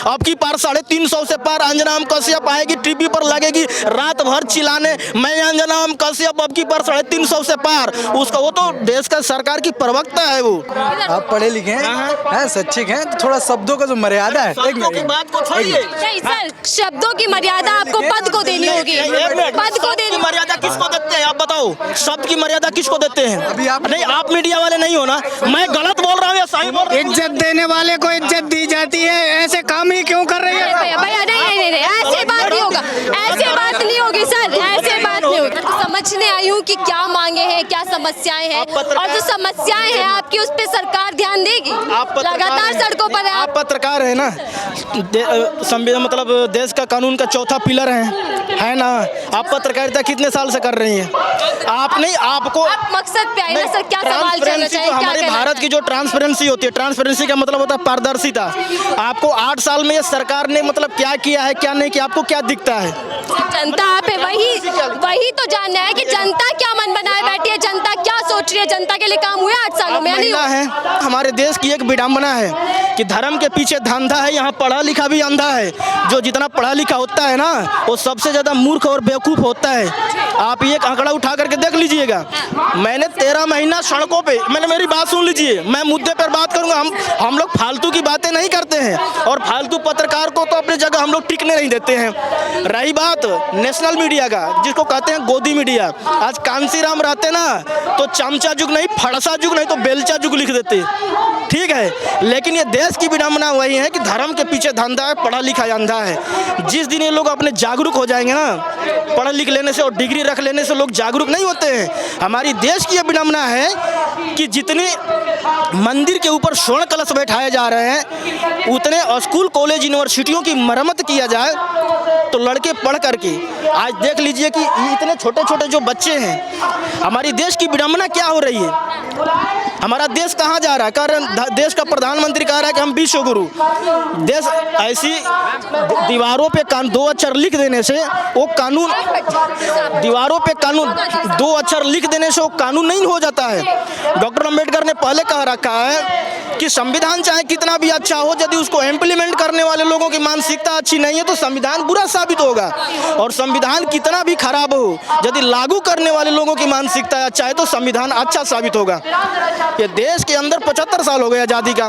अब की पार 350 से पार अंजनाम कश्यप आएगी, टीवी पर लगेगी रात भर चिल्लाने, मैं अंजनाम कश्यप अब की पार 350 से पार। उसका वो तो देश का सरकार की प्रवक्ता है वो। आप पढ़े लिखे हैं, सच्चे हैं, तो थोड़ा शब्दों का जो मर्यादा है, शब्दों की बात को छोड़िए। नहीं सर, शब्दों की मर्यादा आपको पद को देनी होगी। पद को शब्द की मर्यादा किसको देते हैं आप बताओ? शब्द की मर्यादा किसको देते हैं? अभी आप नहीं, आप मीडिया वाले नहीं हो ना, मैं गलत बोल रहा हूँ या सही बोल रहा हूँ? इज्जत देने वाले को इज्जत दी जाती है, ऐसे काम ही क्यों कर रही है? भैया नहीं, ऐसे बात नहीं होगा, ऐसे बात नहीं होगी सर, ऐसे बात नहीं होगी। तो समझने आई हूँ कि क्या मांगे हैं, क्या समस्याएं हैं, और जो समस्याएं हैं आपकी उस पर सरकार ध्यान देगी। लगातार सड़कों पर आप पत्रकार है ना, संविधान मतलब देश का कानून का चौथा पिलर है ना। आप पत्रकारिता कितने साल से कर रही हैं? आप नहीं, आपको मकसद पे आई ना सर, क्या सवाल करना चाहिए? हमारे भारत की जो ट्रांसपेरेंसी होती है, ट्रांसपेरेंसी का मतलब होता है पारदर्शिता। आपको 8 साल में ये सरकार ने मतलब क्या किया है, क्या नहीं किया, आपको क्या दिखता है? जनता पे वही तो जानना है कि जनता क्या मन बनाए बैठी है, जनता क्या सोच रही है, जनता के लिए काम हुआ 8 सालों में? महिला है, हमारे देश की एक विडंबना है कि धर्म के पीछे धंधा है, यहाँ पढ़ा लिखा भी अंधा है। जो जितना पढ़ा लिखा होता है ना, वो सबसे ज्यादा मूर्ख और बेवकूफ होता है। आप ये आंकड़ा उठा करके देख लीजिएगा। मैंने 13 महीना सड़कों पे, मैंने मेरी बात सुन लीजिए, मैं मुद्दे पर बात करूंगा। हम लोग फालतू की बातें नहीं करते हैं, और फालतू पत्रकार को तो अपनी जगह हम लोग टिकने नहीं देते हैं। रही बात नेशनल मीडिया का, जिसको कहते हैं गोदी मीडिया, आज कांसीराम रहते ना तो चमचा जुग नहीं, फड़सा जुग नहीं तो बेलचा जुग लिख देते, ठीक है। लेकिन ये देश की विडंबना वही है कि धर्म के पीछे धंधा है, पढ़ा लिखा अंधा है। जिस दिन ये लोग अपने जागरूक हो जाएंगे ना, पढ़ लिख लेने से और डिग्री रख लेने से लोग जागरूक नहीं होते हैं। हमारी देश की ये विडंबना है कि जितने मंदिर के ऊपर स्वर्ण कलश बैठाए जा रहे हैं, उतने स्कूल कॉलेज यूनिवर्सिटियों की मरम्मत किया जाए तो लड़के पढ़ करके, आज देख लीजिए कि इतने छोटे छोटे जो बच्चे हैं, हमारी देश की विडंबना क्या हो रही है। हमारा देश कहाँ जा रहा है? कारण देश का प्रधानमंत्री कह रहा है कि हम विश्व गुरु देश। ऐसी दीवारों पे 2 अक्षर लिख देने से वो कानून, दीवारों पे कानून 2 अक्षर लिख देने से वो कानून नहीं हो जाता है। डॉक्टर अंबेडकर ने पहले कह रखा है कि संविधान चाहे कितना भी अच्छा हो, यदि उसको इम्प्लीमेंट करने वाले लोगों की मानसिकता अच्छी नहीं है तो संविधान बुरा साबित होगा। और संविधान कितना भी खराब हो, यदि लागू करने वाले लोगों की मानसिकता अच्छा है तो संविधान अच्छा साबित होगा। ये देश के अंदर 75 साल हो गए आज़ादी का।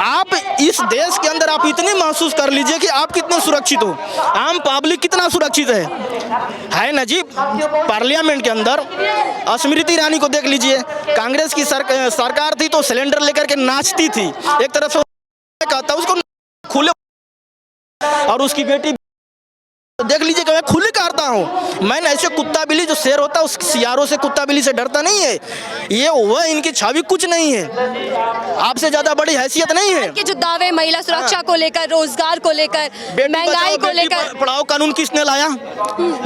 आप इस देश के अंदर आप इतने महसूस कर लीजिए कि आप कितने सुरक्षित हो, आम पब्लिक कितना सुरक्षित है ना जी। पार्लियामेंट के अंदर स्मृति ईरानी को देख लीजिए, कांग्रेस की सरकार थी तो सिलेंडर लेकर के नाचती थी, एक तरफ से कहता उसको खुले, और उसकी बेटी देख लीजिए कि मैं खुले करता हूँ। मैं ऐसे कुत्ता बिल्ली जो शेर होता है उस सियारों से, कुत्ता बिल्ली से डरता नहीं है। ये वह इनकी छवि कुछ नहीं है, आपसे ज्यादा बड़ी हैसियत नहीं है। कि जो दावे महिला सुरक्षा को लेकर, रोजगार को लेकर, महंगाई को लेकर, पढ़ाओ कानून किसने लाया?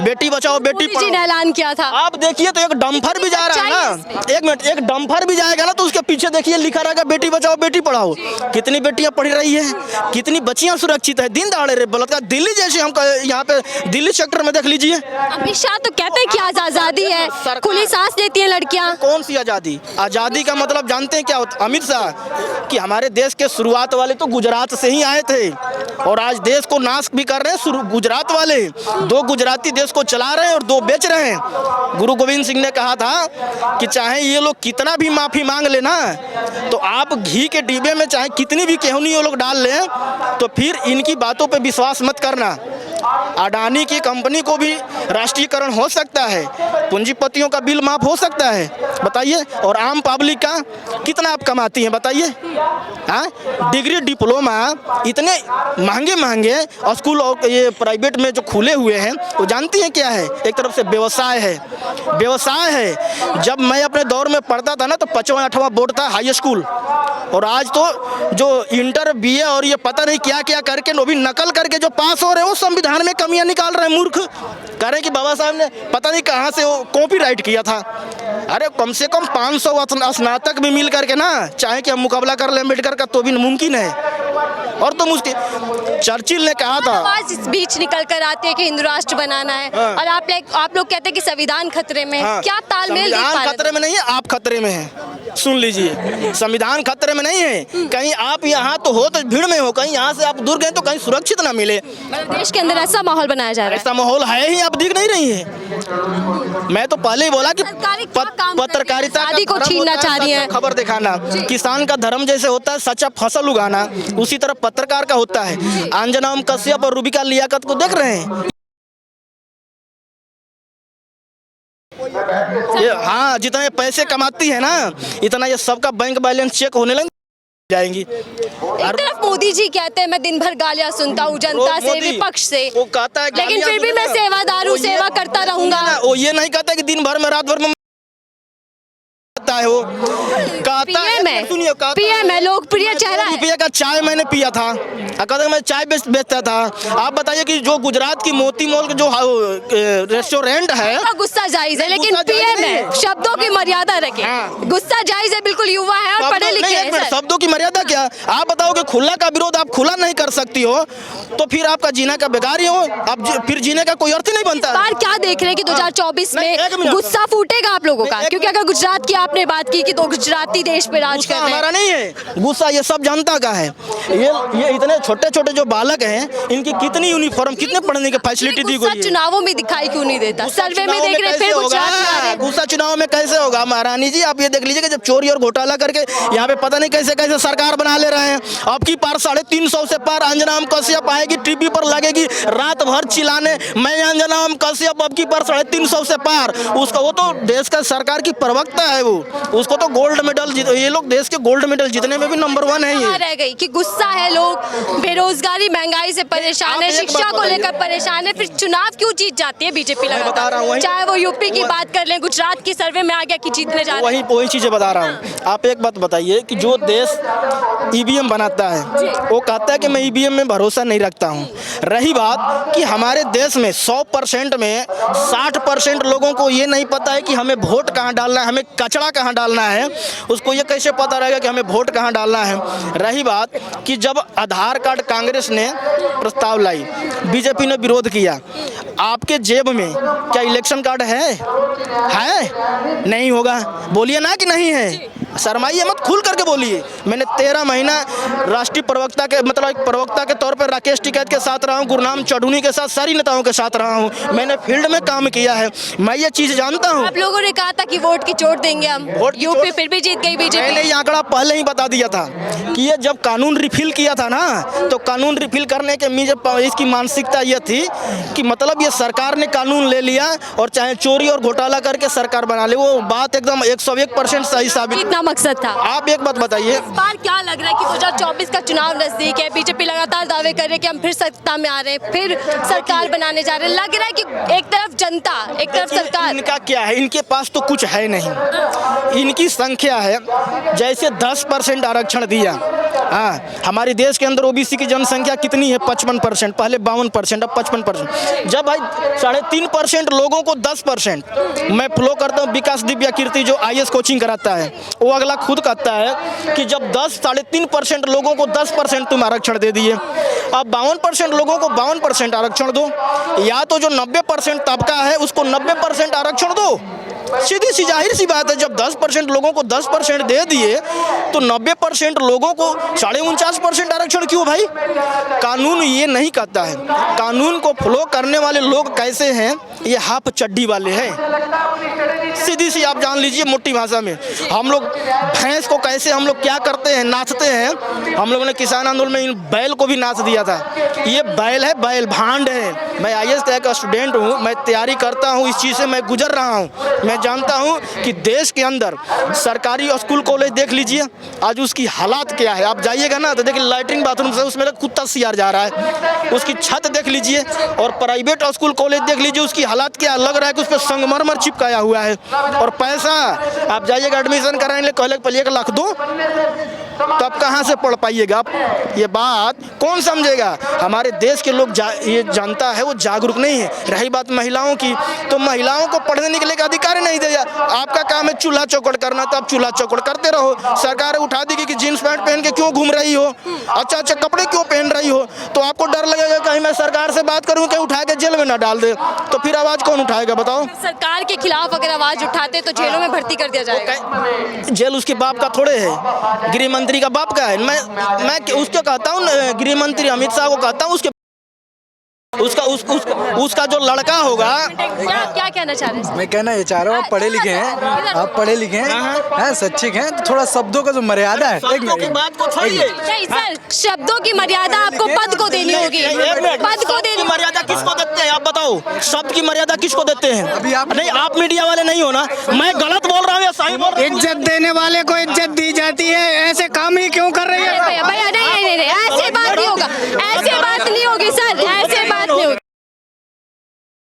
बेटी बचाओ बेटी पढ़ाओ ने ऐलान किया था। आप देखिए तो एक डंपर भी जा रहा है ना, एक मिनट, एक डंपर भी जाएगा ना तो उसके पीछे देखिए लिखा रहेगा बेटी बचाओ बेटी पढ़ाओ। कितनी बेटियां पढ़ रही है, कितनी बच्चियां सुरक्षित है। दिन दहाड़े रे बलात्कार, दिल्ली जैसे हम यहाँ पे दिल्ली सेक्टर में देख लीजिए। अमित शाह तो कहते हैं कि आज आजादी है, खुली सांस लेती हैं लड़कियां। कौन सी आजादी? आजादी का मतलब जानते हैं क्या होता? अमित शाह कि हमारे देश के शुरुआत वाले तो गुजरात से ही आए थे, और आज देश को नाश भी कर रहे हैं गुजरात वाले। 2 गुजराती देश को चला रहे हैं और 2 बेच रहे हैं। गुरु गोविंद सिंह ने कहा था कि चाहे ये लोग कितना भी माफी मांग लेना, तो आप घी के डिब्बे में चाहे कितनी भी केहनी ये लोग डाल लें, तो फिर इनकी बातों पे विश्वास मत करना। अडानी की कंपनी को भी राष्ट्रीयकरण हो सकता है, पूंजीपतियों का बिल माफ हो सकता है, बताइए। और आम पब्लिक का कितना आप कमाती हैं बताइए? हाँ, डिग्री डिप्लोमा इतने महंगे महंगे स्कूल और ये प्राइवेट में जो खुले हुए हैं, वो जानती हैं क्या है? एक तरफ से व्यवसाय है, व्यवसाय है। जब मैं अपने दौर में पढ़ता था ना तो 5वां 8वां बोर्ड था हाई स्कूल, और आज तो जो इंटर BA और ये पता नहीं क्या क्या करके वो भी नकल करके जो पास हो रहे हैं, वो संविधान में कमियां निकाल रहे हैं। मूर्ख कह रहे हैं कि बाबा साहब ने पता नहीं कहाँ से वो कॉपीराइट किया था। अरे कम से कम 500 स्नातक भी मिल करके ना चाहे कि हम मुकाबला कर लें अम्बेडकर का तो भी मुमकिन है, और तो मुश्किल। चर्चिल ने कहा था, आवाज इस बीच निकल कर आती है कि हिंदू राष्ट्र बनाना है, और आप लोग कहते हैं कि संविधान खतरे में है। क्या तालमेल? संविधान खतरे में नहीं है, आप खतरे में हैं। सुन लीजिए, संविधान खतरे में नहीं है। कहीं आप यहाँ तो हो तो भीड़ में हो, कहीं यहाँ से आप दूर गए तो कहीं सुरक्षित ना मिले। मतलब देश के अंदर ऐसा माहौल बनाया जा रहा है। ऐसा माहौल है ही, आप दिख नहीं रही है। मैं तो पहले ही बोला कि सरकारी क्या काम कर रही है? पत्रकारिता आजादी को का धर्म छीनना होता है चाह रही है। सच्चा खबर दिखाना। किसान का धर्म जैसे होता है सच्चा फसल उगाना, उसी तरह पत्रकार का होता है। अंजना ओम कश्यप और रूबिका लियाकत को देख रहे हैं। ये हाँ, जितने पैसे कमाती है ना, इतना ये सबका बैंक बैलेंस चेक होने लग जाएंगी। एक तरफ मोदी जी कहते हैं मैं दिन भर गालियां सुनता हूँ जनता से, मोदी, विपक्ष से, वो कहता है लेकिन फिर भी मैं सेवादार हूँ, सेवा करता रहूंगा। वो ये नहीं कहता कि दिन भर में रात भर में है। वो कहता है, सुनिए, पीएम है, लोकप्रिय चेहरा है। रुपये का चाय मैंने पिया था, कहता मैं चाय बेचता था। आप बताइए कि जो गुजरात की मोती मॉल के जो रेस्टोरेंट है, गुस्सा जायज है, लेकिन पीएम है, शब्दों की मर्यादा रखे। गुस्सा जायज है, बिल्कुल युवा है और पढ़े लिखे हैं। शब्दों की मर्यादा क्या? आप बताओ कि खुला का विरोध आप खुला नहीं कर सकती हो तो फिर आपका जीना का बेकार ही हो, आप फिर जीने का कोई अर्थ ही नहीं बनता। बार क्या देख रहे हैं कि 2024 में गुस्सा फूटेगा आप लोगों का? क्योंकि अगर गुजरात की आपने बात की कि तो गुजराती देश पे राज कर रहे हैं। हमारा नहीं है गुस्सा, ये सब जनता का है। ये इतने छोटे छोटे जो बालक हैं, इनकी कितनी यूनिफॉर्म, कितने पढ़ने की फैसिलिटी दी गई है। चुनावों में दिखाई क्यों नहीं देता? सर्वे में देख रहे फिर गुजरात में आ रहे हैं। गुस्सा चुनाव में कैसे होगा महारानी जी? आप ये देख लीजिए कि जब चोरी और घोटाला करके यहाँ पे पता नहीं कैसे कैसे सरकार बना ले रहे हैं। अब की पार 350 से पार अंजना ओम कश्यप आएगी, टीवी पर लगेगी रात भर चिल्लाने, मैं अंजना ओम कश्यप अब की पार 350 से पार। उसका वो तो देश का सरकार की प्रवक्ता है, वो उसको तो गोल्ड मेडल, ये लोग देश के गोल्ड मेडल जीतने में भी नंबर 1 है। ये रह गई कि गुस्सा है, लोग बेरोजगारी महंगाई से परेशान है, शिक्षा को लेकर परेशान है, फिर चुनाव क्यों जीत जाती है बीजेपी लगातार? चाहे वो यूपी की बात कर लें, गुजरात की सर्वे में आ गया कि जीतने जा रहे हैं। वही चीजें बता रहा हूँ। आप एक बात बताइए कि जो देश ईवीएम बनाता है वो कहता है कि मैं ईवीएम में भरोसा नहीं रखता हूँ। रही बात कि हमारे देश में 100% में 60% लोगों को ये नहीं पता है कि हमें वोट कहाँ डालना है, हमें कचरा कहाँ डालना है। उसको ये कैसे पता रहेगा कि हमें वोट कहाँ डालना है? रही बात कि जब आधार कार्ड कांग्रेस ने प्रस्ताव लाई, बीजेपी ने विरोध किया, आपके जेब में क्या इलेक्शन कार्ड है? नहीं होगा। बोलिए ना कि नहीं है, शर्माइए मत, खुल करके बोलिए। मैंने 13 महीना राष्ट्रीय प्रवक्ता के मतलब एक प्रवक्ता के तौर पर राकेश टिकैत के साथ रहा हूँ, गुरनाम चढ़ूनी के साथ, सारी नेताओं के साथ रहा हूँ। मैंने फील्ड में काम किया है, मैं ये चीज़ जानता हूँ। आप लोगों ने कहा था कि वोट की चोट देंगे हम, यूपी फिर भी जीत गई बीजेपी। मैंने ये आंकड़ा पहले ही बता दिया था कि ये जब कानून रिफिल किया था ना, तो कानून रिफिल करने के इसकी मानसिकता ये थी कि मतलब ये सरकार ने कानून ले लिया और चाहे चोरी और घोटाला करके सरकार बना ले। वो बात एकदम 101% सही साबित। कितना मकसद था? आप एक बात बताइए, इस बार क्या लग रहा है कि 2024 का चुनाव नजदीक है, बीजेपी लगातार दावे कर रहे हैं कि हम फिर सत्ता में आ रहे हैं, फिर सरकार बनाने जा रहे हैं। लग रहा है कि एक तरफ जनता, एक तरफ सरकार। इनका क्या है? इनके पास तो कुछ है नहीं। इनकी संख्या है जैसे 10% आरक्षण दिया। हाँ, हमारे देश के अंदर ओबीसी की जनसंख्या कितनी है? 55%, पहले 52%, अब 55%। जब भाई 3.5% लोगों को 10%, मैं फ्लो करता हूँ विकास दिव्या कीर्ति जो IAS कोचिंग कराता है, वो अगला खुद कहता है कि जब 3.5% लोगों को 10% तुम आरक्षण दे दिए, अब 52% लोगों को 52% आरक्षण दो, या तो जो 90% तबका है उसको 90% आरक्षण दो। सीधी सी जाहिर सी बात है, जब 10% लोगों को 10% दे दिए तो 90% लोगों को 49.5% आरक्षण क्यों भाई? कानून ये नहीं कहता है। कानून को फॉलो करने वाले लोग कैसे हैं? ये हाफ चड्डी वाले हैं। सीधी सी आप जान लीजिए मोटी भाषा में। हम लोग भैंस को कैसे हम लोग क्या करते हैं, नाचते हैं। हम लोगों ने किसान आंदोलन में इन बैल को भी नाच दिया था। ये बैल है, बैल भांड है। मैं IAS का स्टूडेंट हूँ, मैं तैयारी करता हूँ, इस चीज़ से मैं गुजर रहा हूँ। मैं जानता हूँ कि देश के अंदर सरकारी स्कूल कॉलेज देख लीजिए आज उसकी हालात क्या है। आप जाइएगा ना तो देखिए लैट्रिन बाथरूम से उसमें कुत्ता सियार जा रहा है, उसकी छत देख लीजिए। और प्राइवेट स्कूल कॉलेज देख लीजिए, उसकी हालात क्या, लग रहा है कि उस पर संगमरमर चिपकाया हुआ है। और पैसा आप जाइएगा एडमिशन कराने के लिए 1 लाख दो, तो आप कहाँ से पढ़ पाइएगा? ये बात कौन समझेगा? हमारे देश के लोग ये जानता है वो जागरूक नहीं है। रही बात महिलाओं की, तो महिलाओं को पढ़ने निकलने का अधिकार नहीं दिया। आपका काम है चूल्हा चौकड़ करना, तो आप चूल्हा चौकड़ करते रहो। सरकार उठा देगी कि जीन्स पैंट पहन के क्यों घूम रही हो, अच्छा अच्छा कपड़े क्यों पहन रही हो, तो आपको डर लगेगा कहीं मैं सरकार से बात करूँ, कहीं उठा के जेल में ना डाल दे, तो फिर आवाज़ कौन उठाएगा बताओ? सरकार के खिलाफ अगर आवाज उठाते तो जेलों में भर्ती कर दिया जाएगा। जेल उसके बाप का थोड़े है, गृह मंत्री का बाप का है। मैं उसको कहता हूँ, गृह मंत्री अमित शाह को कहता हूँ, उसका जो लड़का होगा। क्या कहना चाह रहे हैं? मैं कहना ये चाह रहा हूँ, आप पढ़े लिखे हैं, आप पढ़े लिखे हैं, शिक्षित हैं, तो थोड़ा शब्दों का जो मर्यादा है। शब्दों की बात को छोड़िए। नहीं सर, शब्दों की मर्यादा आपको पद को देनी होगी। पद को देनी मर्यादा किसको देते हैं आप बताओ? शब्द की मर्यादा किसको देते हैं? अभी आप नहीं, आप मीडिया वाले नहीं हो ना। मैं गलत बोल रहा हूँ या सही बोल रहा हूँ? इज्जत देने वाले को इज्जत दी जाती है,